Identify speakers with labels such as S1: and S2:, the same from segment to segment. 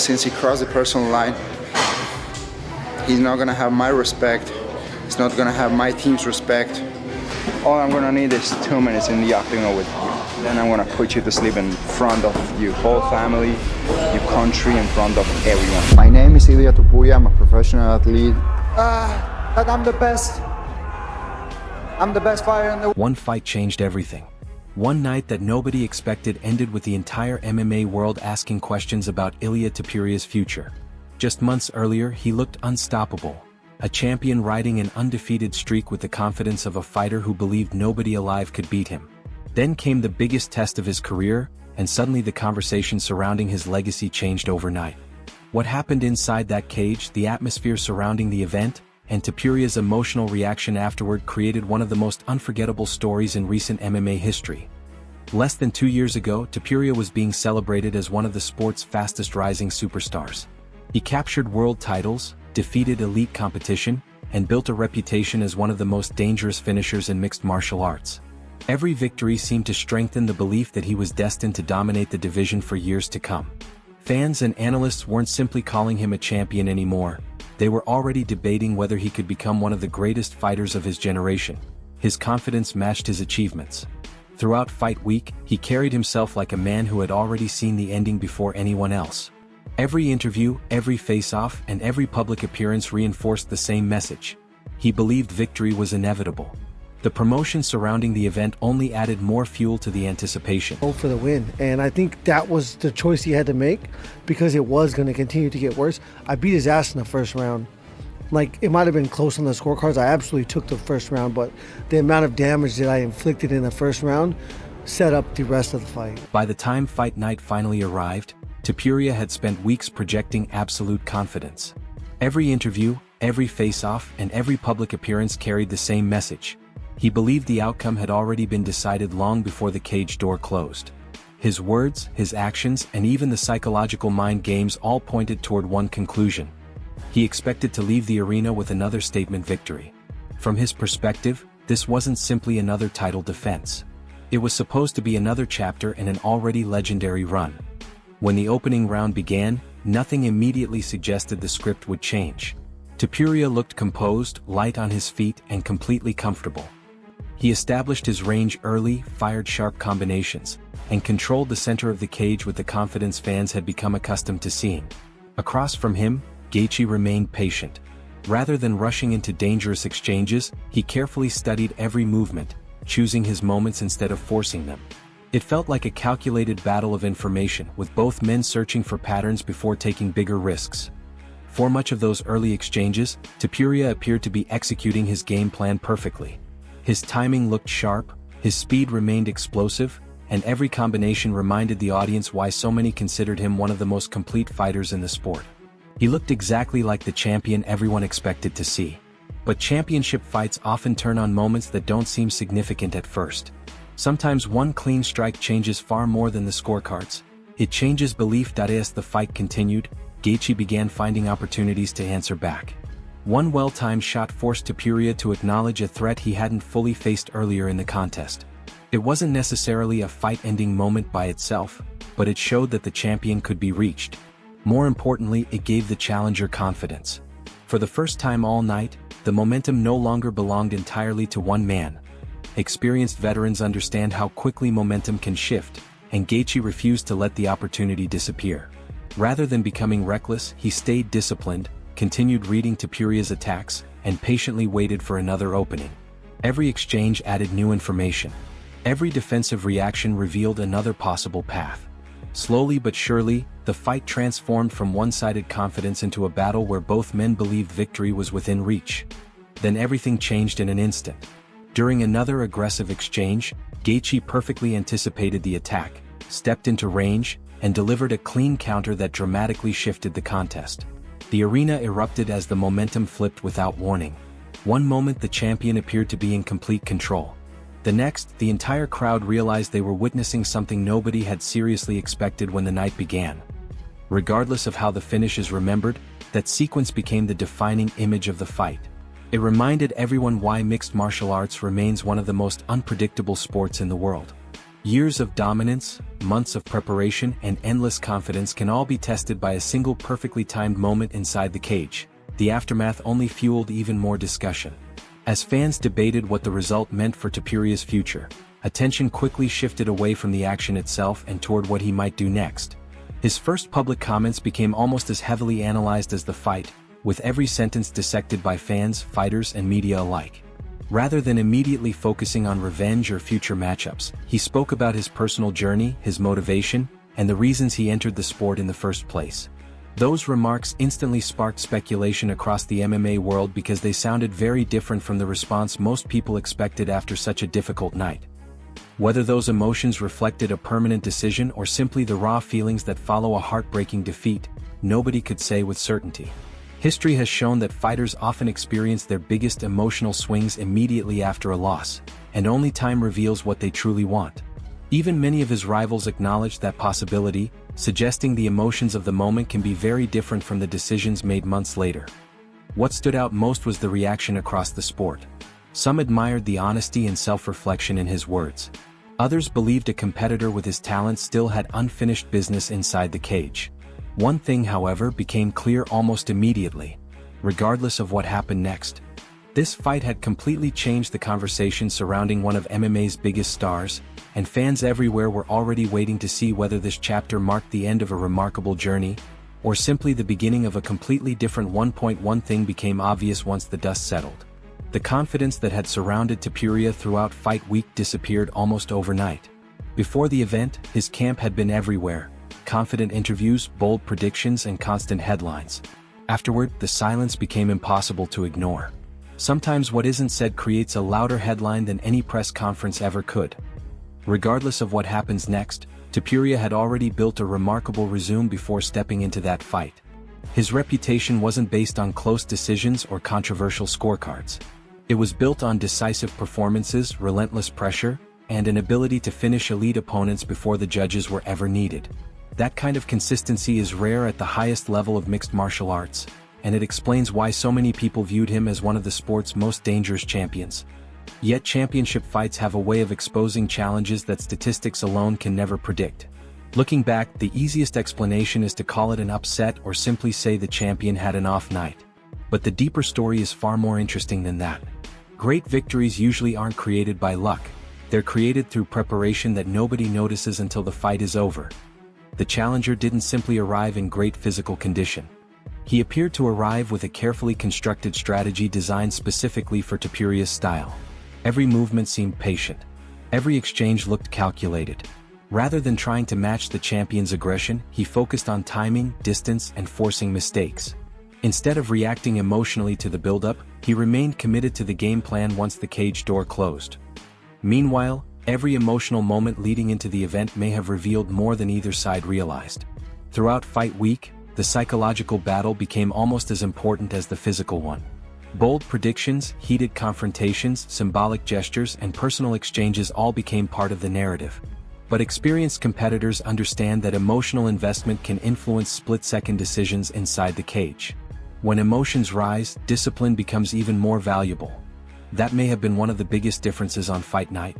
S1: since he crossed the personal line, he's not gonna have my respect. He's not gonna have my team's respect. All I'm gonna need is 2 minutes in the octagon with you. Then I'm gonna put you to sleep in front of your whole family, your country, in front of everyone. My name is Ilia Topuria. I'm a professional athlete. That I'm the best. I'm the best fighter in the world.
S2: One fight changed everything. One night that nobody expected ended with the entire MMA world asking questions about Ilia Topuria's future. Just months earlier, he looked unstoppable. A champion riding an undefeated streak with the confidence of a fighter who believed nobody alive could beat him. Then came the biggest test of his career, and suddenly the conversation surrounding his legacy changed overnight. What happened inside that cage, the atmosphere surrounding the event, and Topuria's emotional reaction afterward created one of the most unforgettable stories in recent MMA history. Less than 2 years ago, Topuria was being celebrated as one of the sport's fastest rising superstars. He captured world titles, defeated elite competition, and built a reputation as one of the most dangerous finishers in mixed martial arts. Every victory seemed to strengthen the belief that he was destined to dominate the division for years to come. Fans and analysts weren't simply calling him a champion anymore. They were already debating whether he could become one of the greatest fighters of his generation. His confidence matched his achievements. Throughout fight week, he carried himself like a man who had already seen the ending before anyone else. Every interview, every face-off, and every public appearance reinforced the same message. He believed victory was inevitable. The promotion surrounding the event only added more fuel to the anticipation.
S3: Go for the win, and I think that was the choice he had to make because it was going to continue to get worse. I beat his ass in the first round. Like, it might have been close on the scorecards. I absolutely took the first round, but the amount of damage that I inflicted in the first round set up the rest of the fight.
S2: By the time fight night finally arrived, Topuria had spent weeks projecting absolute confidence. Every interview, every face-off, and every public appearance carried the same message. He believed the outcome had already been decided long before the cage door closed. His words, his actions, and even the psychological mind games all pointed toward one conclusion. He expected to leave the arena with another statement victory. From his perspective, this wasn't simply another title defense. It was supposed to be another chapter in an already legendary run. When the opening round began, nothing immediately suggested the script would change. Topuria looked composed, light on his feet, and completely comfortable. He established his range early, fired sharp combinations, and controlled the center of the cage with the confidence fans had become accustomed to seeing. Across from him, Gaethje remained patient. Rather than rushing into dangerous exchanges, he carefully studied every movement, choosing his moments instead of forcing them. It felt like a calculated battle of information, with both men searching for patterns before taking bigger risks. For much of those early exchanges, Topuria appeared to be executing his game plan perfectly. His timing looked sharp, his speed remained explosive, and every combination reminded the audience why so many considered him one of the most complete fighters in the sport. He looked exactly like the champion everyone expected to see. But championship fights often turn on moments that don't seem significant at first. Sometimes one clean strike changes far more than the scorecards. It changes belief. As the fight continued, Gaethje began finding opportunities to answer back. One well-timed shot forced Topuria to acknowledge a threat he hadn't fully faced earlier in the contest. It wasn't necessarily a fight-ending moment by itself, but it showed that the champion could be reached. More importantly, it gave the challenger confidence. For the first time all night, the momentum no longer belonged entirely to one man. Experienced veterans understand how quickly momentum can shift, and Gaethje refused to let the opportunity disappear. Rather than becoming reckless, he stayed disciplined, continued reading Topuria's attacks, and patiently waited for another opening. Every exchange added new information. Every defensive reaction revealed another possible path. Slowly but surely, the fight transformed from one-sided confidence into a battle where both men believed victory was within reach. Then everything changed in an instant. During another aggressive exchange, Gaethje perfectly anticipated the attack, stepped into range, and delivered a clean counter that dramatically shifted the contest. The arena erupted as the momentum flipped without warning. One moment the champion appeared to be in complete control. The next, the entire crowd realized they were witnessing something nobody had seriously expected when the night began. Regardless of how the finish is remembered, that sequence became the defining image of the fight. It reminded everyone why mixed martial arts remains one of the most unpredictable sports in the world. Years of dominance, months of preparation, and endless confidence can all be tested by a single perfectly timed moment inside the cage. The aftermath only fueled even more discussion. As fans debated what the result meant for Topuria's future, attention quickly shifted away from the action itself and toward what he might do next. His first public comments became almost as heavily analyzed as the fight, with every sentence dissected by fans, fighters, and media alike. Rather than immediately focusing on revenge or future matchups, he spoke about his personal journey, his motivation, and the reasons he entered the sport in the first place. Those remarks instantly sparked speculation across the MMA world because they sounded very different from the response most people expected after such a difficult night. Whether those emotions reflected a permanent decision or simply the raw feelings that follow a heartbreaking defeat, nobody could say with certainty. History has shown that fighters often experience their biggest emotional swings immediately after a loss, and only time reveals what they truly want. Even many of his rivals acknowledged that possibility, suggesting the emotions of the moment can be very different from the decisions made months later. What stood out most was the reaction across the sport. Some admired the honesty and self-reflection in his words. Others believed a competitor with his talent still had unfinished business inside the cage. One thing, however, became clear almost immediately. Regardless of what happened next, this fight had completely changed the conversation surrounding one of MMA's biggest stars, and fans everywhere were already waiting to see whether this chapter marked the end of a remarkable journey, or simply the beginning of a completely different one. One thing became obvious once the dust settled. The confidence that had surrounded Topuria throughout fight week disappeared almost overnight. Before the event, his camp had been everywhere. Confident interviews, bold predictions, and constant headlines. Afterward, the silence became impossible to ignore. Sometimes what isn't said creates a louder headline than any press conference ever could. Regardless of what happens next, Topuria had already built a remarkable resume before stepping into that fight. His reputation wasn't based on close decisions or controversial scorecards. It was built on decisive performances, relentless pressure, and an ability to finish elite opponents before the judges were ever needed. That kind of consistency is rare at the highest level of mixed martial arts, and it explains why so many people viewed him as one of the sport's most dangerous champions. Yet championship fights have a way of exposing challenges that statistics alone can never predict. Looking back, the easiest explanation is to call it an upset or simply say the champion had an off night. But the deeper story is far more interesting than that. Great victories usually aren't created by luck. They're created through preparation that nobody notices until the fight is over. The challenger didn't simply arrive in great physical condition. He appeared to arrive with a carefully constructed strategy designed specifically for Topuria's style. Every movement seemed patient. Every exchange looked calculated. Rather than trying to match the champion's aggression, he focused on timing, distance, and forcing mistakes. Instead of reacting emotionally to the build-up, he remained committed to the game plan once the cage door closed. Meanwhile, every emotional moment leading into the event may have revealed more than either side realized. Throughout fight week, the psychological battle became almost as important as the physical one. Bold predictions, heated confrontations, symbolic gestures, and personal exchanges all became part of the narrative. But experienced competitors understand that emotional investment can influence split-second decisions inside the cage. When emotions rise, discipline becomes even more valuable. That may have been one of the biggest differences on fight night.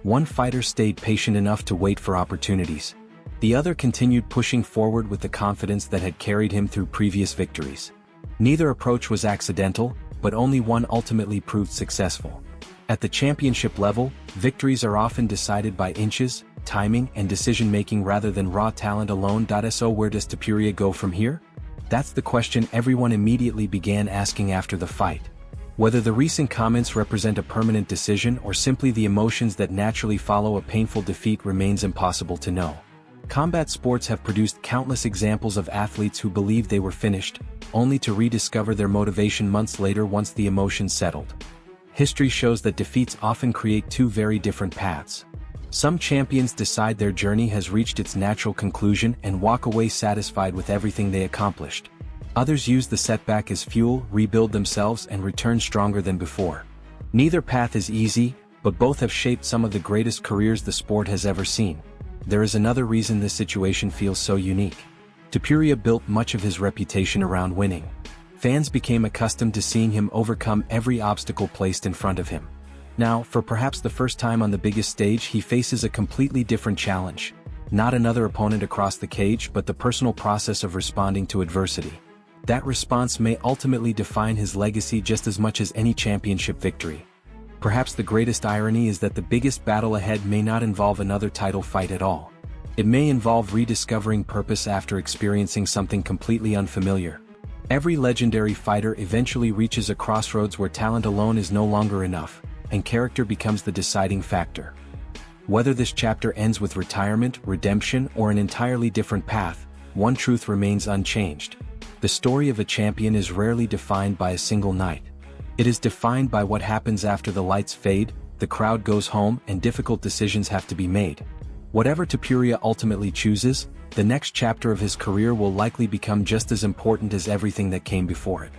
S2: One fighter stayed patient enough to wait for opportunities. The other continued pushing forward with the confidence that had carried him through previous victories. Neither approach was accidental, but only one ultimately proved successful. At the championship level, victories are often decided by inches, timing, and decision-making rather than raw talent alone. So where does Topuria go from here? That's the question everyone immediately began asking after the fight. Whether the recent comments represent a permanent decision or simply the emotions that naturally follow a painful defeat remains impossible to know. Combat sports have produced countless examples of athletes who believed they were finished, only to rediscover their motivation months later once the emotions settled. History shows that defeats often create two very different paths. Some champions decide their journey has reached its natural conclusion and walk away satisfied with everything they accomplished. Others use the setback as fuel, rebuild themselves, and return stronger than before. Neither path is easy, but both have shaped some of the greatest careers the sport has ever seen. There is another reason this situation feels so unique. Topuria built much of his reputation around winning. Fans became accustomed to seeing him overcome every obstacle placed in front of him. Now, for perhaps the first time on the biggest stage, he faces a completely different challenge. Not another opponent across the cage, but the personal process of responding to adversity. That response may ultimately define his legacy just as much as any championship victory. Perhaps the greatest irony is that the biggest battle ahead may not involve another title fight at all. It may involve rediscovering purpose after experiencing something completely unfamiliar. Every legendary fighter eventually reaches a crossroads where talent alone is no longer enough, and character becomes the deciding factor. Whether this chapter ends with retirement, redemption, or an entirely different path, one truth remains unchanged. The story of a champion is rarely defined by a single night. It is defined by what happens after the lights fade, the crowd goes home, and difficult decisions have to be made. Whatever Topuria ultimately chooses, the next chapter of his career will likely become just as important as everything that came before it.